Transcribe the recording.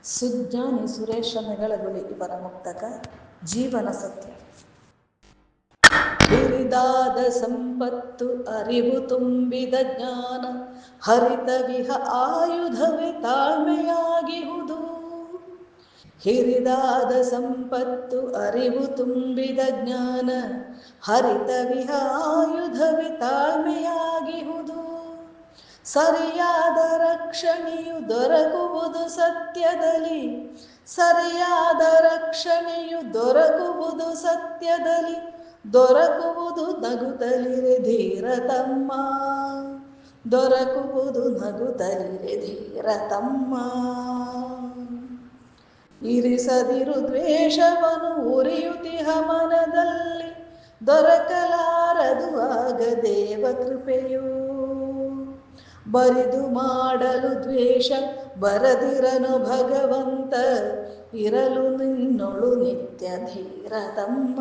ಸುಜ್ಞಾನಿ ಸುರೇಶ ನೆಗಳಗುಳಿ ಇವರ ಮುಕ್ತಕ ಜೀವನ ಸತ್ಯ. ಹಿರಿದಾದ ಸಂಪತ್ತು ಅರಿವು ತುಂಬಿದ ಜ್ಞಾನ ಹರಿತವಿಹ ಆಯುಧವೇ ತಾಳ್ಮೆಯಾಗಿಹುದು. ಹಿರಿದಾದ ಸಂಪತ್ತು ಅರಿವು ತುಂಬಿದ ಜ್ಞಾನ ಹರಿತವಿಹ ಆಯುಧವೇ ತಾಳ್ಮೆಯಾಗಿಹುದು. ಸರಿಯಾದ ರಕ್ಷಣೆಯು ದೊರಕುವುದು ಸತ್ಯದಲ್ಲಿ, ಸರಿಯಾದ ರಕ್ಷಣೆಯು ದೊರಕುವುದು ಸತ್ಯದಲ್ಲಿ, ದೊರಕುವುದು ನಗುತ್ತಲಿರೆ ಧೀರ ತಮ್ಮ, ದೊರಕುವುದು ನಗುತ್ತಲಿರೆ ಧೀರ ತಮ್ಮ. ಇರಿಸದಿರು ದ್ವೇಷವನು ಉರಿಯುತಿಹ ಮನದಲ್ಲಿ, ದೊರಕಲಾರದು ಆಗ ದೇವ ಕೃಪೆಯು. ಬರಿದು ಮಾಡಲು ದ್ವೇಷ ಬರದಿರನು ಭಗವಂತ, ಇರಲು ನಿನ್ನೊಳು ನಿತ್ಯ ಧೀರ ತಮ್ಮ.